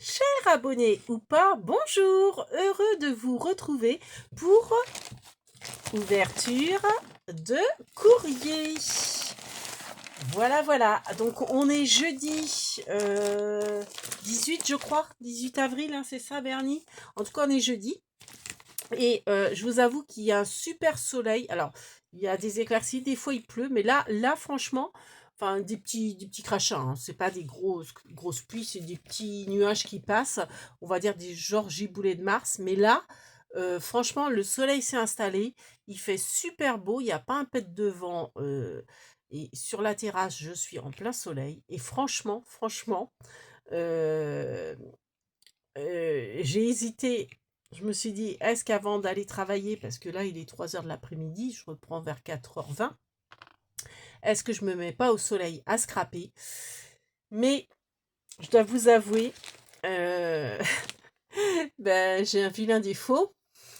Chers abonnés ou pas, bonjour, heureux de vous retrouver pour ouverture de courrier. Voilà, donc on est jeudi 18 je crois, 18 avril, hein, c'est ça Bernie? En tout cas on est jeudi et je vous avoue qu'il y a un super soleil. Alors il y a des éclaircies, des fois il pleut, mais là franchement, enfin des petits crachats, hein. C'est pas des grosses pluies, c'est des petits nuages qui passent, on va dire des genres giboulées de Mars, mais là, franchement, le soleil s'est installé, il fait super beau, il n'y a pas un pet de vent, et sur la terrasse, je suis en plein soleil, et franchement, euh, j'ai hésité. Je me suis dit, est-ce qu'avant d'aller travailler, parce que là il est 3 heures de l'après-midi, je reprends vers 4h20, est-ce que je me mets pas au soleil à scraper? Mais je dois vous avouer, euh, ben, j'ai un vilain défaut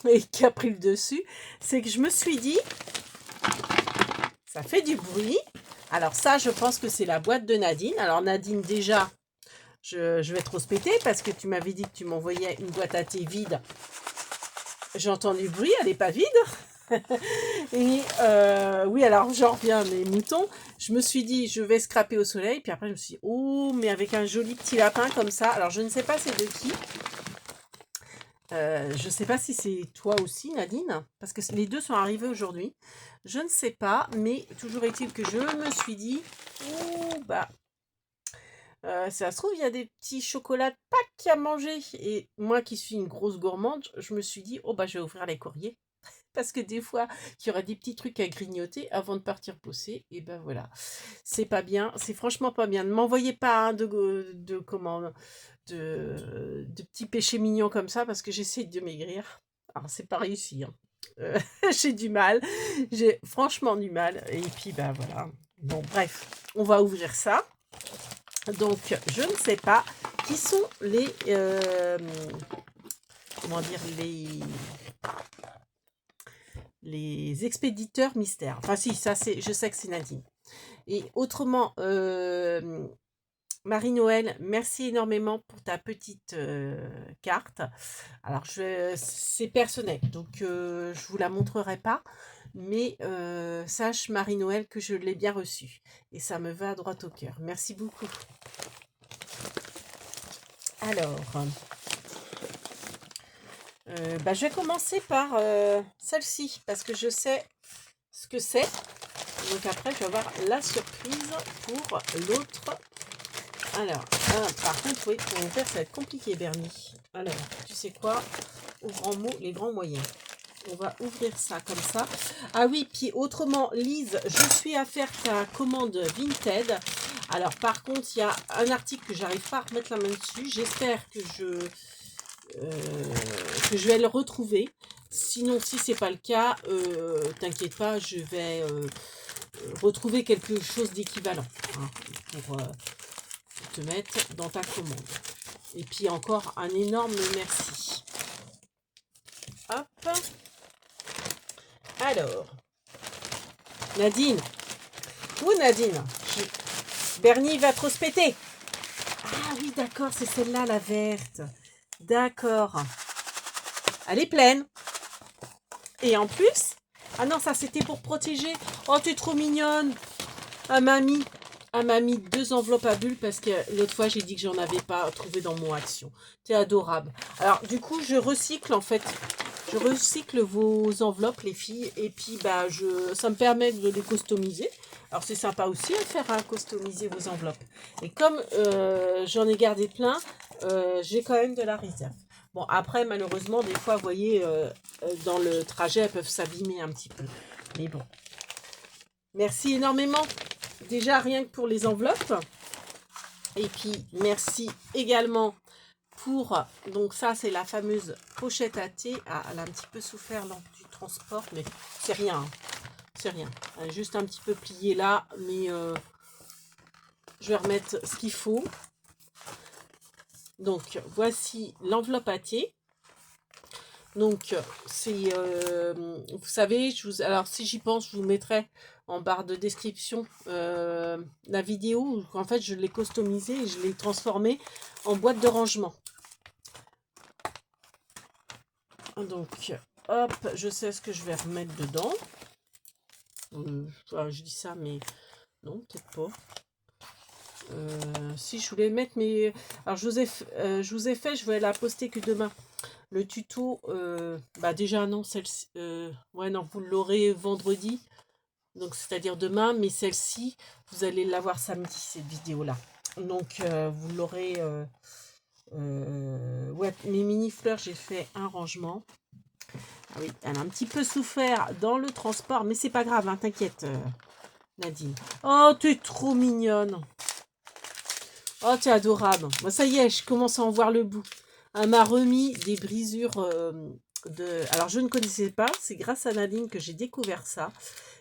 et qui a pris le dessus, c'est que je me suis dit, ça fait du bruit. Alors ça, je pense que c'est la boîte de Nadine. Alors Nadine, déjà, je vais trop se péter parce que tu m'avais dit que tu m'envoyais une boîte à thé vide. J'entends du bruit, elle n'est pas vide. Et oui, alors j'en reviens à mes moutons. Je me suis dit, je vais scraper au soleil. Puis après, je me suis dit, oh, mais avec un joli petit lapin comme ça. Alors, je ne sais pas c'est de qui. Je ne sais pas si c'est toi aussi, Nadine, parce que les deux sont arrivés aujourd'hui. Je ne sais pas, mais toujours est-il que je me suis dit, oh, bah, ça se trouve, il y a des petits chocolats de Pâques à manger. Et moi qui suis une grosse gourmande, je me suis dit, oh, bah, je vais ouvrir les courriers. Parce que des fois, il y aura des petits trucs à grignoter avant de partir bosser. Et ben voilà, c'est pas bien, c'est franchement pas bien. Ne m'envoyez pas hein, de petits péchés mignons comme ça parce que j'essaie de maigrir. Alors c'est pas réussi, hein. J'ai du mal, j'ai franchement du mal. Et puis ben voilà. Bon bref, on va ouvrir ça. Donc je ne sais pas qui sont comment dire les expéditeurs mystères. Enfin si, ça c'est, je sais que c'est Nadine. Et autrement, Marie-Noël, merci énormément pour ta petite carte. Alors c'est personnel, donc je vous la montrerai pas, mais sache Marie-Noël que je l'ai bien reçue et ça me va à droit au cœur. Merci beaucoup. Alors, bah, je vais commencer par celle-ci parce que je sais ce que c'est. Donc après, je vais avoir la surprise pour l'autre. Alors, par contre, oui, pour ouvrir, ça va être compliqué, Bernie. Alors, tu sais quoi? Aux grands mots, les grands moyens. On va ouvrir ça comme ça. Ah oui, puis autrement, Lise, je suis à faire ta commande Vinted. Alors, par contre, il y a un article que j'arrive pas à remettre la main dessus. J'espère que je vais le retrouver. Sinon, si c'est pas le cas, t'inquiète pas, je vais retrouver quelque chose d'équivalent hein, pour te mettre dans ta commande. Et puis encore un énorme merci. Hop. Alors, Nadine. Où Nadine? Bernie va trop se péter. Ah oui, d'accord, c'est celle-là, la verte. D'accord. Elle est pleine. Et en plus... Ah non, ça c'était pour protéger. Oh, tu es trop mignonne. Elle m'a mis 2 enveloppes à bulles parce que l'autre fois j'ai dit que j'en avais pas trouvé dans mon action. T'es adorable. Alors du coup je recycle en fait. Je recycle vos enveloppes les filles et puis bah ça me permet de les customiser. Alors c'est sympa aussi à faire à customiser vos enveloppes. Et comme j'en ai gardé plein, j'ai quand même de la réserve. Bon après malheureusement des fois vous voyez dans le trajet elles peuvent s'abîmer un petit peu. Mais bon. Merci énormément. Déjà rien que pour les enveloppes. Et puis merci également pour, donc ça c'est la fameuse pochette à thé. Ah, elle a un petit peu souffert lors du transport, mais c'est rien. Hein. C'est rien. Elle est juste un petit peu pliée là, mais je vais remettre ce qu'il faut. Donc voici l'enveloppe à thé. Donc c'est, vous savez, alors si j'y pense, je vous mettrai en barre de description la vidéo où en fait je l'ai customisé et je l'ai transformé en boîte de rangement. Donc, hop, je sais ce que je vais remettre dedans. Je dis ça, mais non, peut-être pas. Si je voulais mettre mes... Alors, je vous ai fait, je vais la poster que demain. Le tuto, bah déjà non, celle-ci... ouais, non, vous l'aurez vendredi. Donc, c'est-à-dire demain. Mais celle-ci, vous allez l'avoir samedi, cette vidéo-là. Donc, vous l'aurez... ouais, mes mini-fleurs, j'ai fait un rangement. Ah oui, elle a un petit peu souffert dans le transport, mais c'est pas grave, hein, t'inquiète, Nadine. Oh, tu es trop mignonne. Oh, tu es adorable. Moi, ça y est, je commence à en voir le bout. Elle m'a remis des brisures de... Alors, je ne connaissais pas, c'est grâce à Nadine que j'ai découvert ça.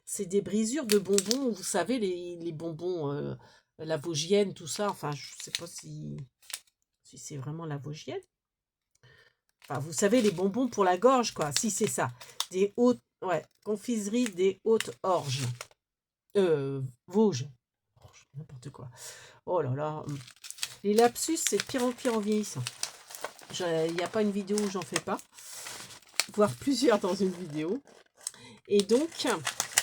C'est des brisures de bonbons, vous savez, les bonbons, la Vosgienne, tout ça. Enfin, je sais pas si c'est vraiment la Vosgienne. Enfin, vous savez, les bonbons pour la gorge, quoi. Si, c'est ça. Des hautes... Ouais, confiserie des Hautes-Orges. Vosges. N'importe quoi. Oh là là. Les lapsus, c'est de pire en vieillissant. Il n'y a pas une vidéo où j'en fais pas. Voire plusieurs dans une vidéo. Et donc...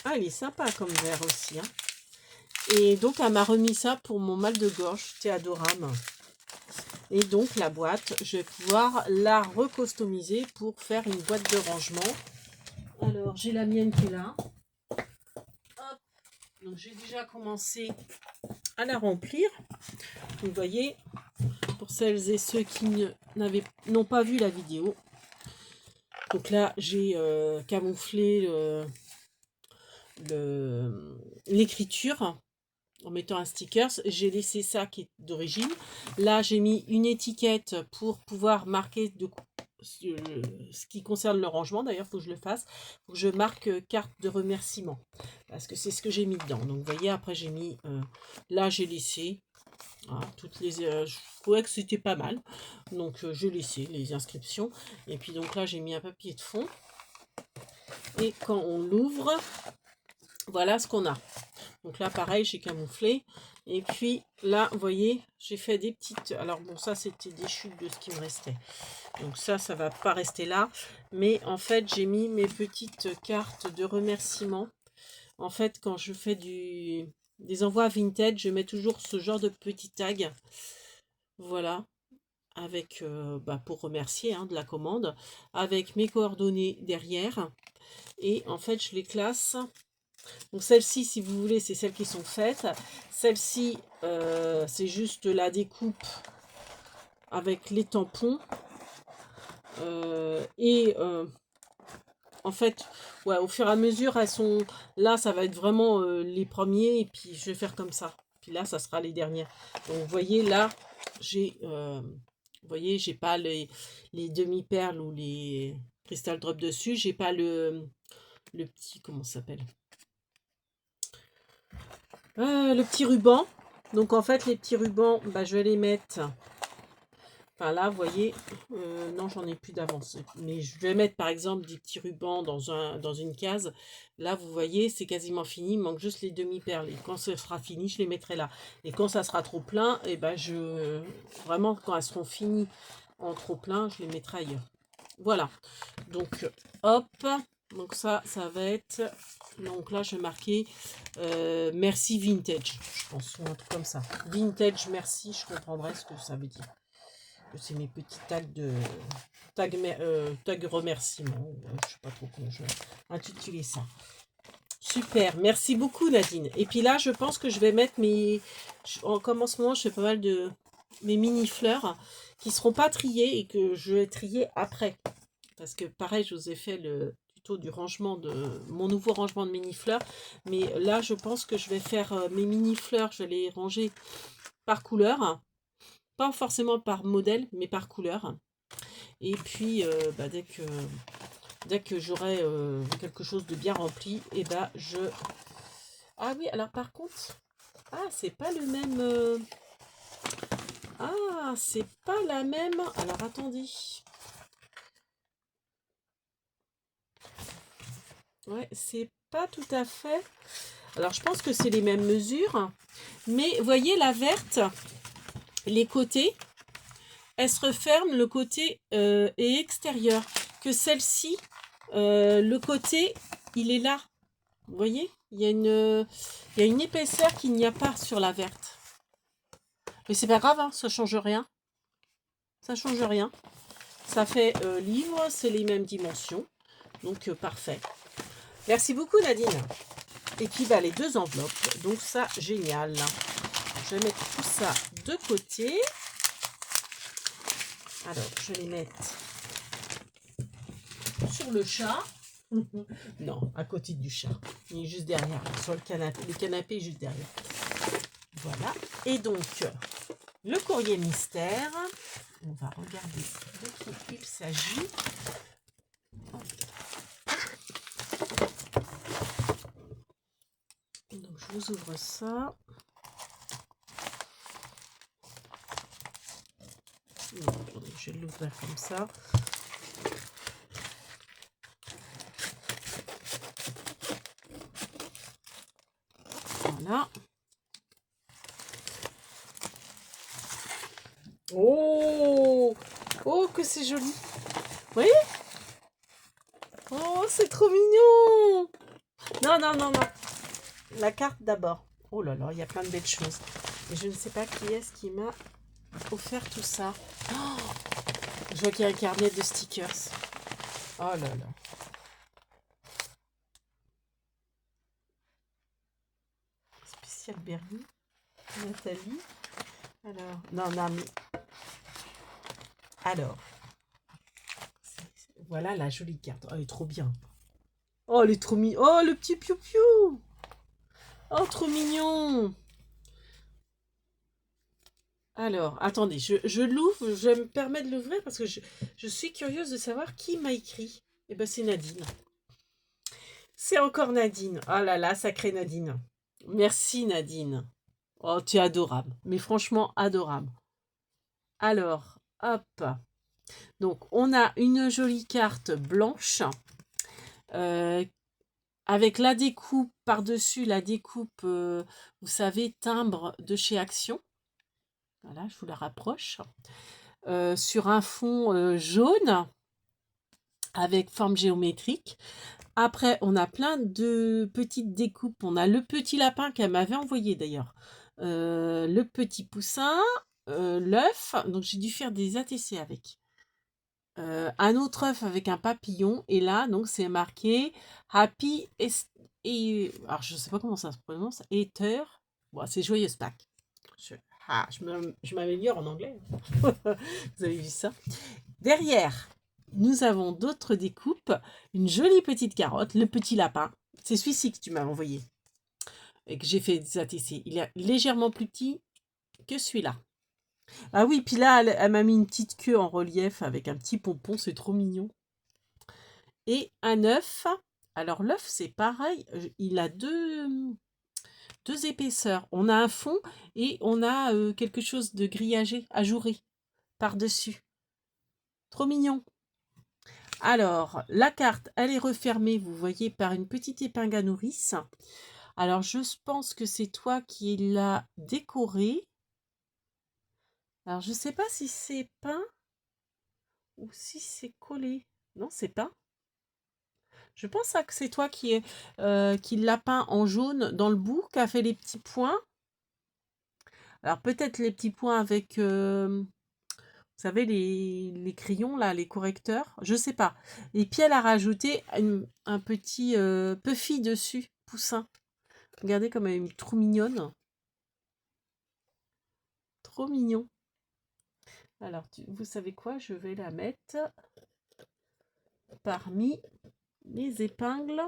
Ah, il est sympa comme verre aussi. Hein. Et donc, elle m'a remis ça pour mon mal de gorge. C'était adorable. Et donc, la boîte, je vais pouvoir la recustomiser pour faire une boîte de rangement. Alors, j'ai la mienne qui est là. Hop. Donc, j'ai déjà commencé à la remplir. Vous voyez, pour celles et ceux qui n'ont pas vu la vidéo. Donc là, j'ai camouflé l'écriture en mettant un sticker. J'ai laissé ça qui est d'origine. Là, j'ai mis une étiquette pour pouvoir marquer ce qui concerne le rangement. D'ailleurs, il faut que je le fasse. Il faut que je marque carte de remerciement. Parce que c'est ce que j'ai mis dedans. Donc, vous voyez, après, j'ai mis... là, j'ai laissé... Voilà, toutes les... je trouvais que c'était pas mal. Donc, j'ai laissé les inscriptions. Et puis, donc là, j'ai mis un papier de fond. Et quand on l'ouvre, voilà ce qu'on a. Donc là, pareil, j'ai camouflé. Et puis là, vous voyez, j'ai fait des petites... Alors bon, ça, c'était des chutes de ce qui me restait. Donc ça va pas rester là. Mais en fait, j'ai mis mes petites cartes de remerciement. En fait, quand je fais des envois vintage, je mets toujours ce genre de petits tags. Voilà. Avec, pour remercier de la commande. Avec mes coordonnées derrière. Et en fait, je les classe... Donc celles-ci, si vous voulez, c'est celles qui sont faites. Celle-ci, c'est juste la découpe avec les tampons. En fait, ouais, au fur et à mesure, elles sont... Là, ça va être vraiment les premiers. Et puis, je vais faire comme ça. Puis là, ça sera les dernières. Donc, vous voyez, là, j'ai... vous voyez, j'ai pas les demi-perles ou les crystal drop dessus. J'ai pas le petit... Comment ça s'appelle ? Le petit ruban. Donc en fait les petits rubans, je vais les mettre. Enfin là, vous voyez, non, j'en ai plus d'avance. Mais je vais mettre par exemple des petits rubans dans une case. Là, vous voyez, c'est quasiment fini. Il manque juste les demi-perles. Et quand ce sera fini, je les mettrai là. Et quand ça sera trop plein, et vraiment, quand elles seront finies en trop plein, je les mettrai ailleurs. Voilà. Donc, hop. Donc ça va être... Donc là, je vais marquer merci vintage, je pense, ou un truc comme ça. Vintage, merci, je comprendrai ce que ça veut dire. C'est mes petits tags de... tag remerciement. Je sais pas trop comment je vais intituler ça. Super, merci beaucoup Nadine. Et puis là, je pense que je vais mettre mes... Comme en ce moment, je fais pas mal de... mes mini-fleurs qui seront pas triées et que je vais trier après. Parce que pareil, je vous ai fait le tuto du rangement de mon nouveau rangement de mini-fleurs. Mais là, je pense que je vais faire mes mini-fleurs, je vais les ranger par couleur. Pas forcément par modèle, mais par couleur. Et puis, dès que j'aurai quelque chose de bien rempli, et je... Ah oui, alors par contre... Ah, c'est pas le même... Ah, c'est pas la même... Alors, attendez... Ouais, c'est pas tout à fait. Alors, je pense que c'est les mêmes mesures. Mais, vous voyez, la verte, les côtés, elle se referme, le côté est extérieur. que celle-ci, le côté, il est là. Vous voyez, il y a une épaisseur qu'il n'y a pas sur la verte. Mais c'est pas grave, hein, ça change rien. Ça change rien. Ça fait livre, c'est les mêmes dimensions. Donc, parfait. Merci beaucoup, Nadine. Et puis, bah, les 2 enveloppes. Donc, ça, génial. Je vais mettre tout ça de côté. Alors, je vais les mettre sur le chat. Non, à côté du chat. Il est juste derrière, sur le canapé. Le canapé est juste derrière. Voilà. Et donc, le courrier mystère. On va regarder de qui il s'agit. Donc, je vous ouvre ça. Non, attendez, je vais l'ouvrir comme ça. Voilà. Oh! Oh, que c'est joli! Vous voyez? Oh, c'est trop mignon! Non, non, non, non. La carte d'abord. Oh là là, il y a plein de belles choses. Et je ne sais pas qui est-ce qui m'a offert tout ça. Oh, je vois qu'il y a un carnet de stickers. Oh là là. Spécial Bernie. Nathalie. Alors, non, non, mais... Alors. Voilà la jolie carte. Oh, elle est trop bien. Oh, elle est trop mignonne. Oh, le petit piou-piou. Oh, trop mignon. Alors, attendez, je l'ouvre, je me permets de l'ouvrir parce que je suis curieuse de savoir qui m'a écrit. Eh bien, c'est Nadine. C'est encore Nadine. Oh là là, sacrée Nadine. Merci Nadine. Oh, tu es adorable. Mais franchement, adorable. Alors, hop. Donc, on a une jolie carte blanche euh, avec la découpe par-dessus, la découpe, vous savez, timbre de chez Action. Voilà, je vous la rapproche. Sur un fond jaune avec forme géométrique. Après, on a plein de petites découpes. On a le petit lapin qu'elle m'avait envoyé d'ailleurs. Le petit poussin, l'œuf. Donc, j'ai dû faire des ATC avec. Un autre œuf avec un papillon. Et là, donc, c'est marqué Happy et alors, je ne sais pas comment ça se prononce. Ether. Bon, c'est joyeuse Pâques. Je m'améliore en anglais. Vous avez vu ça? Derrière, nous avons d'autres découpes. Une jolie petite carotte, le petit lapin. C'est celui-ci que tu m'as envoyé et que j'ai fait des ATC. Il est légèrement plus petit que celui-là. Ah oui, puis là, elle m'a mis une petite queue en relief avec un petit pompon. C'est trop mignon. Et un œuf. Alors l'œuf, c'est pareil. Il a deux épaisseurs. On a un fond et on a quelque chose de grillagé, ajouré par-dessus. Trop mignon. Alors, la carte, elle est refermée, vous voyez, par une petite épingle à nourrice. Alors, je pense que c'est toi qui l'as décorée. Alors, je ne sais pas si c'est peint ou si c'est collé. Non, c'est peint. Je pense que c'est toi qui l'a peint en jaune dans le bout, qui a fait les petits points. Alors, peut-être les petits points avec... vous savez, les crayons, là, les correcteurs, je sais pas. Et puis, elle a rajouté un petit puffy dessus, poussin. Regardez comme elle est trop mignonne. Trop mignon. Alors, vous savez quoi? Je vais la mettre parmi les épingles.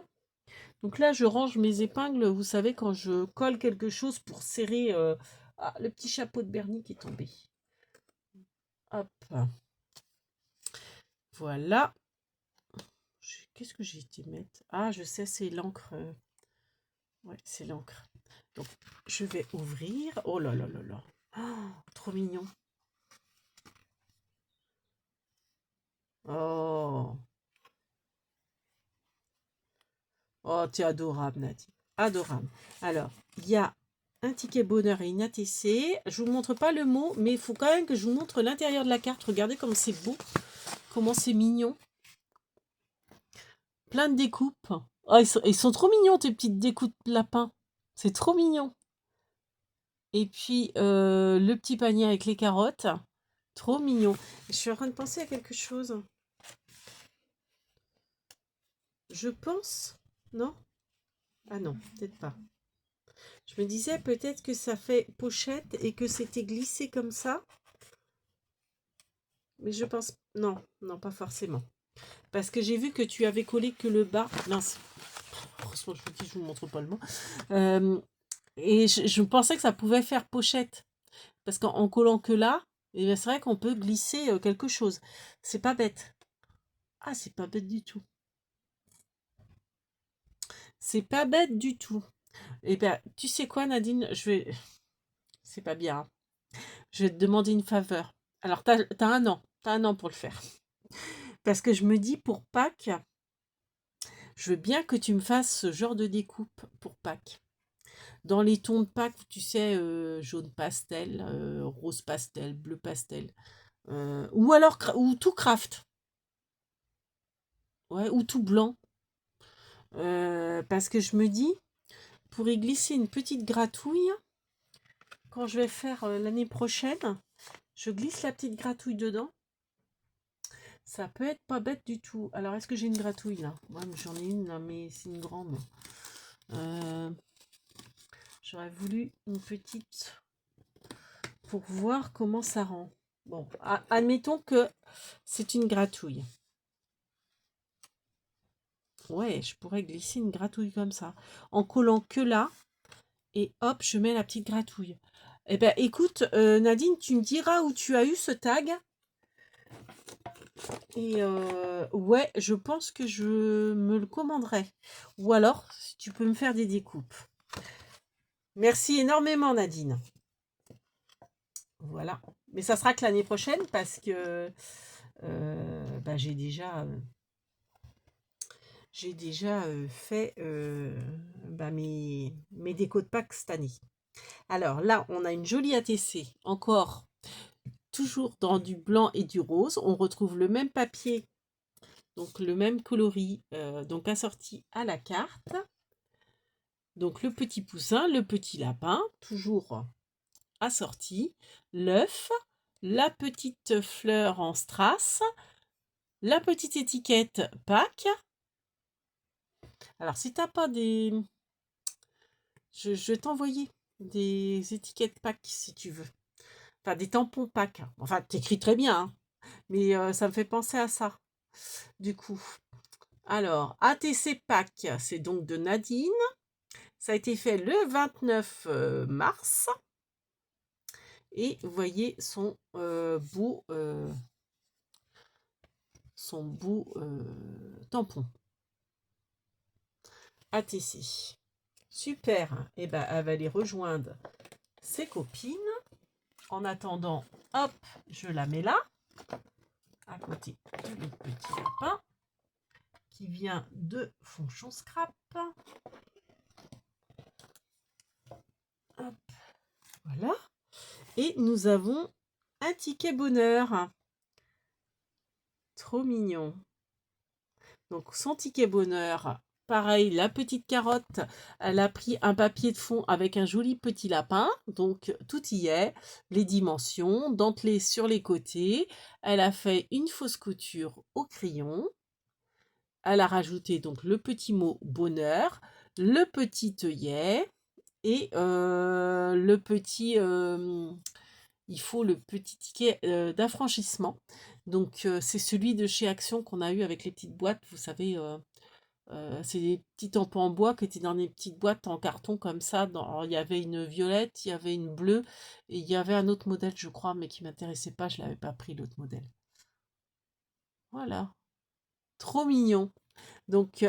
Donc là, je range mes épingles, vous savez, quand je colle quelque chose pour serrer le petit chapeau de Bernie qui est tombé. Hop. Voilà. Qu'est-ce que j'ai été mettre? Ah, je sais, c'est l'encre. Ouais, c'est l'encre. Donc, je vais ouvrir. Oh là là là là. Oh, trop mignon. Oh. Oh, tu es adorable, Nadine. Adorable. Alors, il y a un ticket bonheur et une ATC. Je vous montre pas le mot, mais il faut quand même que je vous montre l'intérieur de la carte. Regardez comme c'est beau. Comment c'est mignon. Plein de découpes. Oh, ils sont trop mignons, tes petites découpes de lapin. C'est trop mignon. Et puis, le petit panier avec les carottes. Trop mignon. Je suis en train de penser à quelque chose. Je pense... Non? Ah non, peut-être pas. Je me disais peut-être que ça fait pochette et que c'était glissé comme ça. Mais je pense... Non, non, pas forcément. Parce que j'ai vu que tu avais collé que le bas. Mince. Franchement, je vous dis, je vous montre pas le mot. Et je pensais que ça pouvait faire pochette. Parce qu'en collant que là, eh bien, c'est vrai qu'on peut glisser quelque chose. C'est pas bête. Ah, c'est pas bête du tout. C'est pas bête du tout. Eh bien, tu sais quoi, Nadine? C'est pas bien, hein. Je vais te demander une faveur. Alors, t'as un an. T'as un an pour le faire. Parce que je me dis, pour Pâques, je veux bien que tu me fasses ce genre de découpe pour Pâques. Dans les tons de Pâques, tu sais, jaune pastel, rose pastel, bleu pastel. Ou alors, ou tout craft. Ouais, ou tout blanc. Parce que je me dis, pour y glisser une petite gratouille, quand je vais faire l'année prochaine, je glisse la petite gratouille dedans. Ça peut être pas bête du tout. Alors, est-ce que j'ai une gratouille là? Ouais, j'en ai une là, mais c'est une grande. J'aurais voulu une petite pour voir comment ça rend. Bon, admettons que c'est une gratouille. Ouais, je pourrais glisser une gratouille comme ça. En collant que là. Et hop, je mets la petite gratouille. Eh ben, écoute, Nadine, tu me diras où tu as eu ce tag. Et ouais, je pense que je me le commanderai. Ou alors, si tu peux me faire des découpes. Merci énormément, Nadine. Voilà. Mais ça sera que l'année prochaine parce que bah, j'ai déjà fait bah, mes décos de Pâques cette année. Alors là, on a une jolie ATC, encore toujours dans du blanc et du rose. On retrouve le même papier, donc le même coloris, donc assorti à la carte. Donc le petit poussin, le petit lapin, toujours assorti, l'œuf, la petite fleur en strass, la petite étiquette Pâques. Alors si t'as pas des... Je vais t'envoyer des étiquettes Pâques si tu veux. Enfin des tampons Pâques. Enfin t'écris très bien, hein, mais ça me fait penser à ça. Du coup, alors, ATC Pâques, c'est donc de Nadine. Ça a été fait le 29 mars. Et vous voyez son beau tampon. ATC. Super. Et ben, elle va aller rejoindre ses copines. En attendant, hop, je la mets là, à côté de notre petit lapin, qui vient de Fonchon Scrap. Hop, voilà. Et nous avons un ticket bonheur. Trop mignon. Donc son ticket bonheur, pareil, la petite carotte, elle a pris un papier de fond avec un joli petit lapin. Donc tout y est, les dimensions, dentelé sur les côtés. Elle a fait une fausse couture au crayon. Elle a rajouté donc le petit mot bonheur, le petit œillet et le petit... il faut le petit ticket d'affranchissement. Donc, c'est celui de chez Action qu'on a eu avec les petites boîtes. Vous savez, c'est des petits tampons en bois qui étaient dans des petites boîtes en carton comme ça. Alors, il y avait une violette, il y avait une bleue et il y avait un autre modèle, je crois, mais qui m'intéressait pas. Je l'avais pas pris, l'autre modèle. Voilà. Trop mignon. Donc,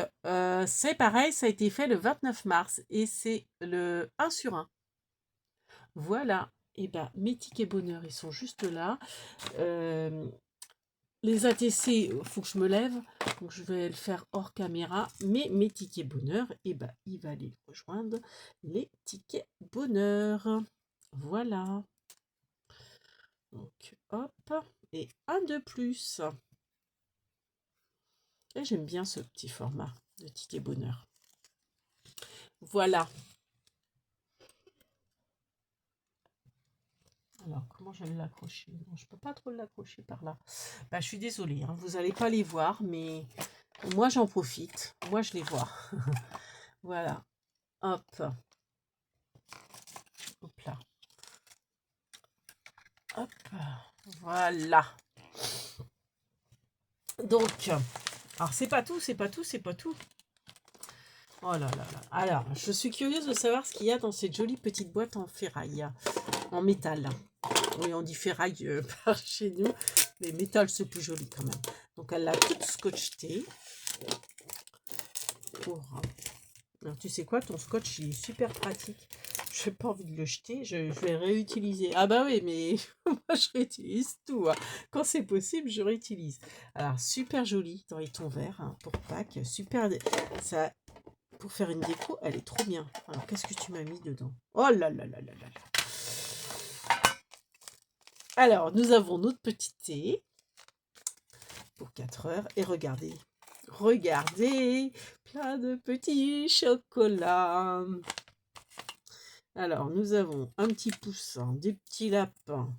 c'est pareil, ça a été fait le 29 mars et c'est le 1 sur 1. Voilà. Et ben, mes tickets bonheur, ils sont juste là. Les ATC, il faut que je me lève, donc je vais le faire hors caméra. Mais mes tickets bonheur, et ben, il va aller rejoindre les tickets bonheur. Voilà. Donc, hop. Et un de plus. Et j'aime bien ce petit format de ticket bonheur. Voilà. Alors, comment je vais l'accrocher? Non, je peux pas trop l'accrocher par là. Bah, je suis désolée, hein, vous n'allez pas les voir, mais moi, j'en profite. Moi, je les vois. Voilà. Hop. Hop là. Hop. Voilà. Donc, alors, c'est pas tout, c'est pas tout, c'est pas tout. Oh là là là. Alors, je suis curieuse de savoir ce qu'il y a dans cette jolie petite boîte en ferraille, en métal. Oui, on dit ferraille par chez nous, mais métal, c'est plus joli quand même. Donc, elle l'a toute scotchée. Pour... Alors, tu sais quoi, ton scotch, il est super pratique. Je n'ai pas envie de le jeter, je vais réutiliser. Ah bah oui, mais moi, je réutilise tout, hein. Quand c'est possible, je réutilise. Alors, super joli dans les tons verts, hein, pour Pâques. Super, ça, pour faire une déco, elle est trop bien. Alors, qu'est-ce que tu m'as mis dedans? Oh là là là là là. Alors, nous avons notre petit thé pour 4 heures. Et regardez, regardez, plein de petits chocolats. Alors, nous avons un petit poussin, des petits lapins.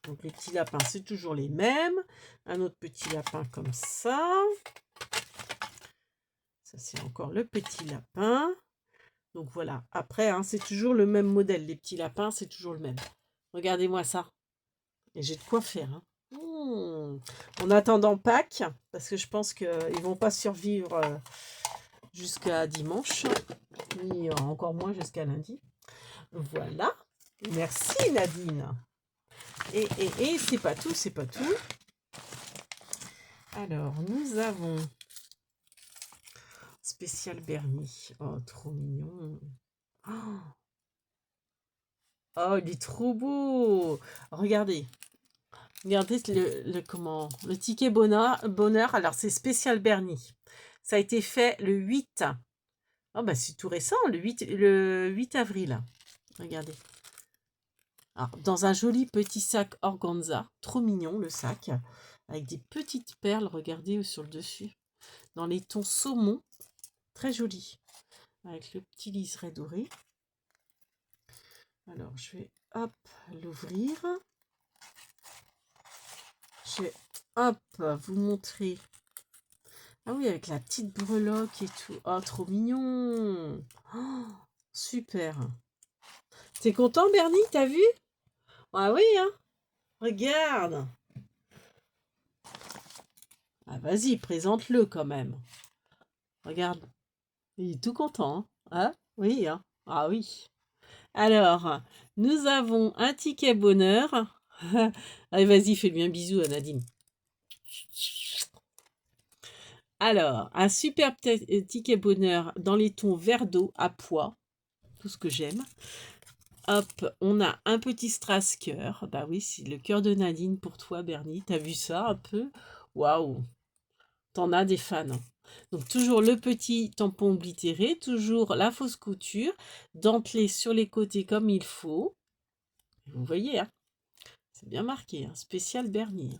Donc, les petits lapins, c'est toujours les mêmes. Un autre petit lapin comme ça. Ça, c'est encore le petit lapin. Donc, voilà. Après, hein, c'est toujours le même modèle. Les petits lapins, c'est toujours le même. Regardez-moi ça. Et j'ai de quoi faire, hein. En attendant Pâques, parce que je pense qu'ils ne vont pas survivre jusqu'à dimanche, ni encore moins jusqu'à lundi. Voilà. Merci Nadine. Et c'est pas tout, c'est pas tout. Alors, nous avons spécial Bernie. Oh, trop mignon. Oh, il est trop beau. Regardez. Regardez le ticket bonheur. Alors, c'est spécial Bernie. Ça a été fait le 8. Oh, bah, c'est tout récent, le 8 avril. Regardez. Alors, dans un joli petit sac organza. Trop mignon, le sac. Avec des petites perles, regardez sur le dessus. Dans les tons saumon. Très joli. Avec le petit liseré doré. Alors, je vais, hop, l'ouvrir. Je vais, hop, vous montrer. Ah oui, avec la petite breloque et tout. Oh, trop mignon. Oh, super. T'es content, Bernie? T'as vu? Ah oui, hein? Regarde. Ah, vas-y, présente-le quand même. Regarde. Il est tout content, hein? Ah, oui, hein? Ah oui. Alors, nous avons un ticket bonheur. Allez, vas-y, fais-lui un bisou à Nadine. Alors, un super ticket bonheur dans les tons vert d'eau à pois. Tout ce que j'aime. Hop, on a un petit strass cœur. Bah oui, c'est le cœur de Nadine pour toi, Bernie. T'as vu ça un peu? Waouh! T'en as des fans. Donc, toujours le petit tampon oblitéré, toujours la fausse couture, dentelé sur les côtés comme il faut. Vous voyez, hein? C'est bien marqué, hein? Spécial Bernie.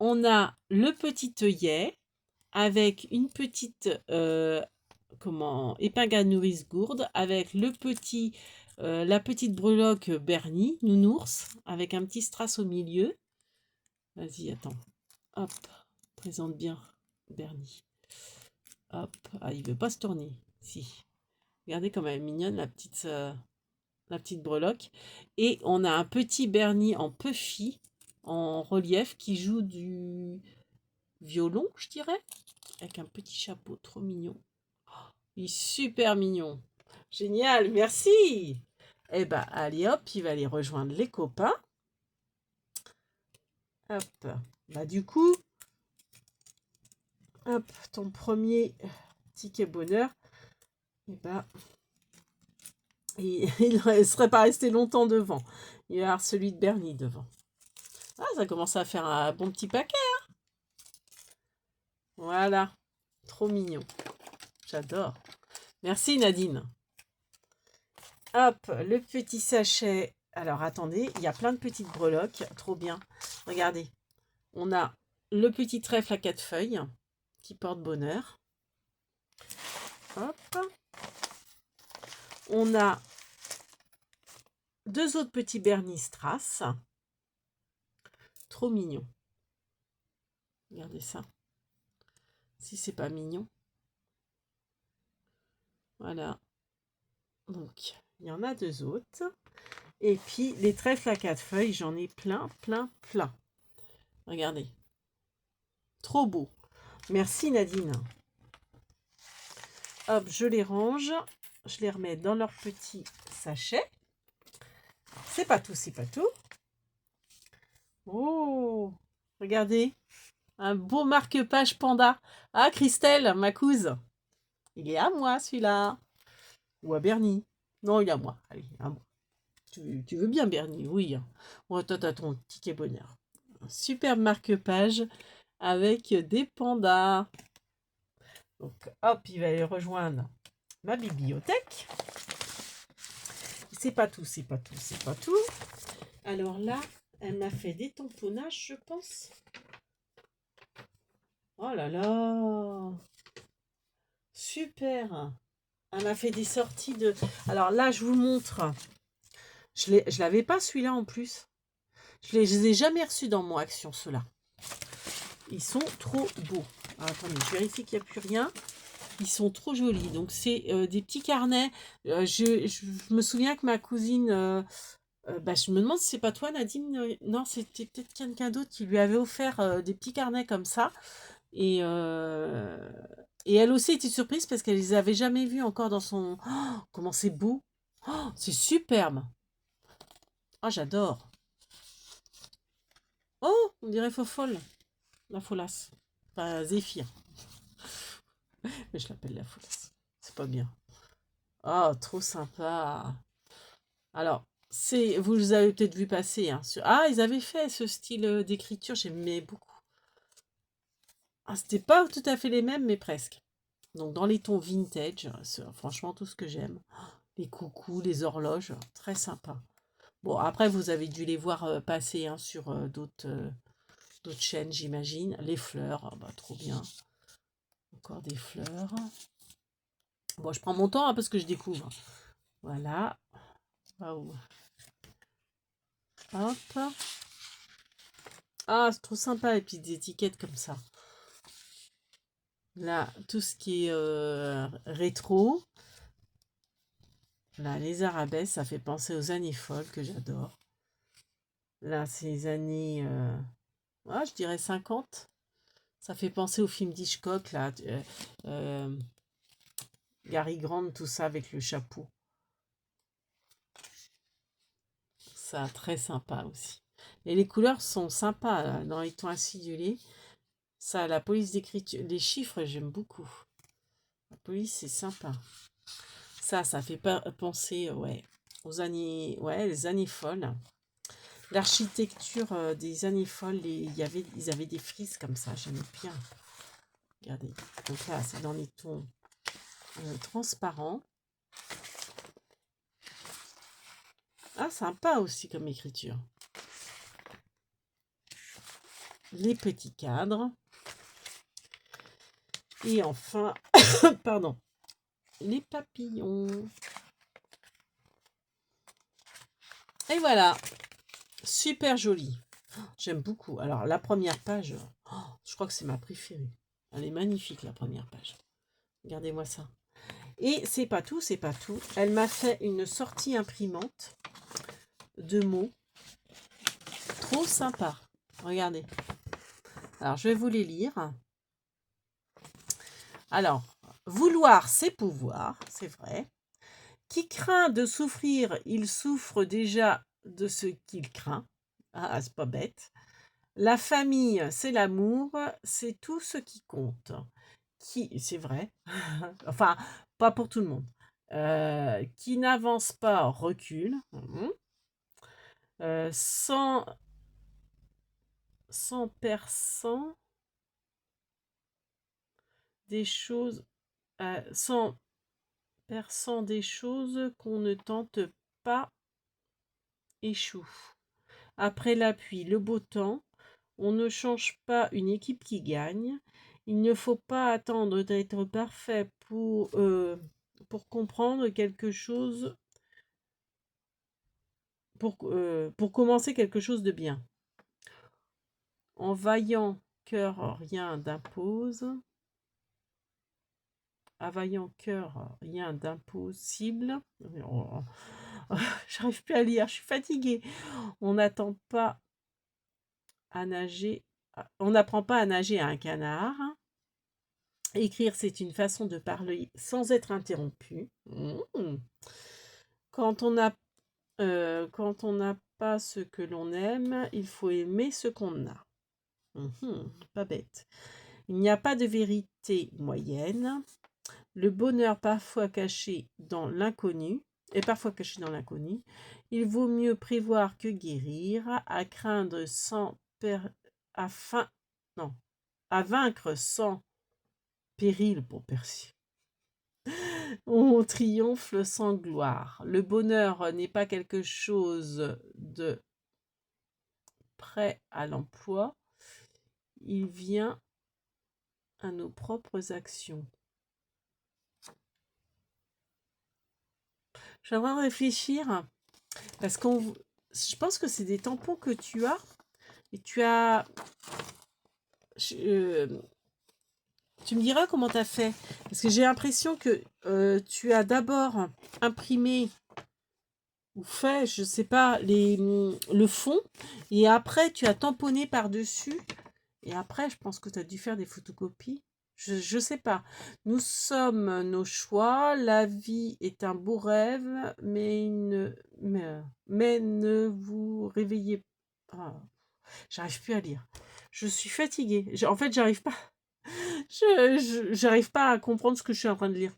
On a le petit œillet avec une petite épingle à nourrice gourde avec la petite breloque Bernie, nounours, avec un petit strass au milieu. Vas-y, attends. Hop, présente bien Bernie. Hop, ah, il veut pas se tourner. Si. Regardez comme elle est mignonne, la petite breloque. Et on a un petit Bernie en puffy, en relief, qui joue du violon, je dirais, avec un petit chapeau trop mignon. Il est super mignon. Génial, merci. Eh ben, allez hop, il va aller rejoindre les copains. Hop. Bah, du coup, hop, ton premier ticket bonheur, eh ben, il ne serait pas resté longtemps devant. Il va y avoir celui de Bernie devant. Ah, ça commence à faire un bon petit paquet. Hein. Voilà. Trop mignon. J'adore. Merci Nadine. Hop, le petit sachet. Alors attendez, il y a plein de petites breloques. Trop bien. Regardez. On a le petit trèfle à 4 feuilles qui porte bonheur. Hop. On a 2 autres petits Bernie Strass. Trop mignon. Regardez ça. Si c'est pas mignon. Voilà. Donc, il y en a 2 autres. Et puis, les trèfles à 4 feuilles, j'en ai plein, plein, plein. Regardez. Trop beau. Merci Nadine. Hop, je les range. Je les remets dans leur petit sachet. C'est pas tout, c'est pas tout. Oh, regardez. Un beau marque-page panda. Ah, Christelle, ma couse. Il est à moi, celui-là. Ou à Bernie. Non, il est à moi. Allez, à moi. Tu veux bien, Bernie? Oui. Bon, toi, t'as ton ticket bonheur. Un superbe marque-page avec des pandas. Donc, hop, il va aller rejoindre ma bibliothèque. C'est pas tout, c'est pas tout, c'est pas tout. Alors là, elle m'a fait des tamponnages, je pense. Oh là là! Super! Elle m'a fait des sorties de... Alors là, je vous montre. Je l'avais pas celui-là en plus. Je les ai jamais reçus dans mon action, ceux-là. Ils sont trop beaux. Alors, attendez, je vérifie qu'il n'y a plus rien. Ils sont trop jolis. Donc, c'est des petits carnets. Je me souviens que ma cousine... je me demande si c'est pas toi, Nadine. Non, c'était peut-être quelqu'un d'autre qui lui avait offert des petits carnets comme ça. Et elle aussi était surprise parce qu'elle les avait jamais vus encore dans son... Oh, comment c'est beau! Oh, c'est superbe! Ah, j'adore! Oh, on dirait Fofolle, la Folasse. Enfin, Zéphyr. Mais je l'appelle la Folasse. C'est pas bien. Oh, trop sympa! Alors, vous avez peut-être vu passer. Hein, Ah, ils avaient fait ce style d'écriture, j'aimais beaucoup. Ah, c'était pas tout à fait les mêmes, mais presque. Donc, dans les tons vintage, c'est franchement tout ce que j'aime. Les coucous, les horloges, très sympa. Bon, après, vous avez dû les voir passer hein, sur d'autres chaînes, j'imagine. Les fleurs, ah bah, trop bien. Encore des fleurs. Bon, je prends mon temps hein, parce que je découvre. Voilà. Waouh. Hop. Ah, c'est trop sympa, et puis des étiquettes comme ça. Là, tout ce qui est rétro. Là, les arabesques, ça fait penser aux années folles que j'adore. Là, c'est les années, je dirais 50. Ça fait penser au film d'Hitchcock, là. Gary Grant, tout ça avec le chapeau. Ça, très sympa aussi. Et les couleurs sont sympas là, dans les tons acidulés. Ça, la police d'écriture, les chiffres, j'aime beaucoup. La police, c'est sympa. Ça fait pas penser, ouais, aux années, ouais, les années folles. L'architecture des années folles, ils avaient des frises comme ça, j'aime bien. Regardez. Donc là, c'est dans les tons transparents. Ah, sympa aussi comme écriture. Les petits cadres. Et enfin, pardon, les papillons. Et voilà, super joli. J'aime beaucoup. Alors, la première page, je crois que c'est ma préférée. Elle est magnifique, la première page. Regardez-moi ça. Et c'est pas tout, c'est pas tout. Elle m'a fait une sortie imprimante de mots. Trop sympa. Regardez. Alors, je vais vous les lire. Alors, vouloir, c'est pouvoir, c'est vrai. Qui craint de souffrir, il souffre déjà de ce qu'il craint. Ah, c'est pas bête. La famille, c'est l'amour, c'est tout ce qui compte. C'est vrai. Enfin, pas pour tout le monde. Qui n'avance pas recule. Sans perçant des choses, sans perçant des choses qu'on ne tente pas échoue. Après la pluie, le beau temps, On ne change pas une équipe qui gagne. Il ne faut pas attendre d'être parfait pour comprendre quelque chose, pour commencer quelque chose de bien. En vaillant cœur, rien d'impose. À vaillant cœur, rien d'impossible. Oh, j'arrive plus à lire, je suis fatiguée. On n'attend pas à nager. On n'apprend pas à nager à un canard. Écrire, c'est une façon de parler sans être interrompu. Quand on a, quand on n'a pas ce que l'on aime, il faut aimer ce qu'on a. Pas bête. Il n'y a pas de vérité moyenne. Le bonheur parfois caché dans l'inconnu est parfois caché dans l'inconnu. Il vaut mieux prévoir que guérir, à craindre sans non, à vaincre sans péril pour Percy. On triomphe sans gloire. Le bonheur n'est pas quelque chose de prêt à l'emploi. Il vient à nos propres actions. Je suis en train de réfléchir parce je pense que c'est des tampons que tu as et tu as. Tu me diras comment tu as fait parce que j'ai l'impression que tu as d'abord imprimé ou fait, je sais pas, le fond et après tu as tamponné par-dessus et après je pense que tu as dû faire des photocopies. Je sais pas. Nous sommes nos choix, la vie est un beau rêve, mais ne vous réveillez pas. J'arrive plus à lire. Je suis fatiguée. En fait, j'arrive pas. J'arrive pas à comprendre ce que je suis en train de lire.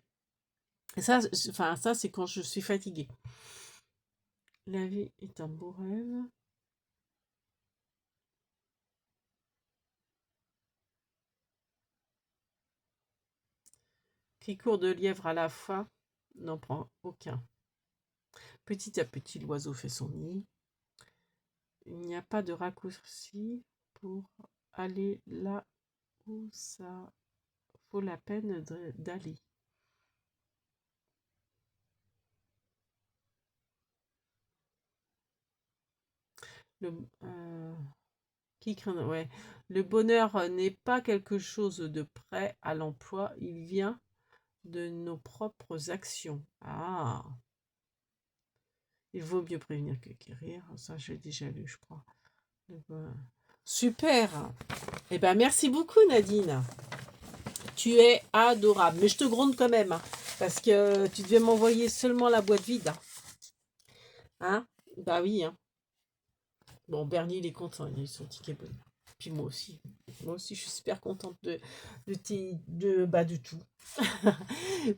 Et ça, ça c'est quand je suis fatiguée. La vie est un beau rêve. Qui court de lièvre à la fois n'en prend aucun. Petit à petit, l'oiseau fait son nid. Il n'y a pas de raccourci pour aller là où ça vaut la peine d'aller. Le, qui craint, ouais. Le bonheur n'est pas quelque chose de prêt à l'emploi, il vient de nos propres actions. Ah, il vaut mieux prévenir que guérir. Ça, j'ai déjà lu, je crois. Super. Eh ben, merci beaucoup, Nadine. Tu es adorable. Mais je te gronde quand même, hein, parce que tu devais m'envoyer seulement la boîte vide. Hein? Bah oui. Hein. Bon, Bernie, il est content. Il a eu son ticket bonheur. Puis moi aussi. Moi aussi, je suis super contente de tout.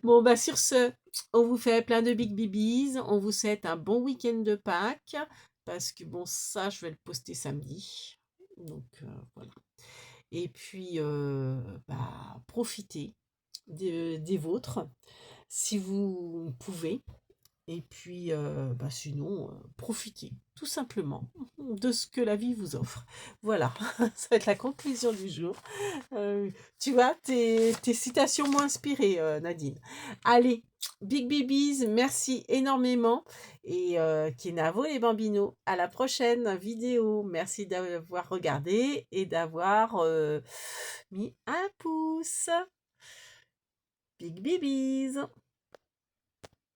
Bon, bah sur ce, on vous fait plein de big bibis. On vous souhaite un bon week-end de Pâques. Parce que bon, ça, je vais le poster samedi. Donc, voilà. Et puis, profitez des vôtres si vous pouvez. Et puis, sinon, profitez tout simplement de ce que la vie vous offre. Voilà, ça va être la conclusion du jour. Tu vois, tes citations m'ont inspirée, Nadine. Allez, big babies, merci énormément. Et Kenavo les bambinos, à la prochaine vidéo. Merci d'avoir regardé et d'avoir mis un pouce. Big babies.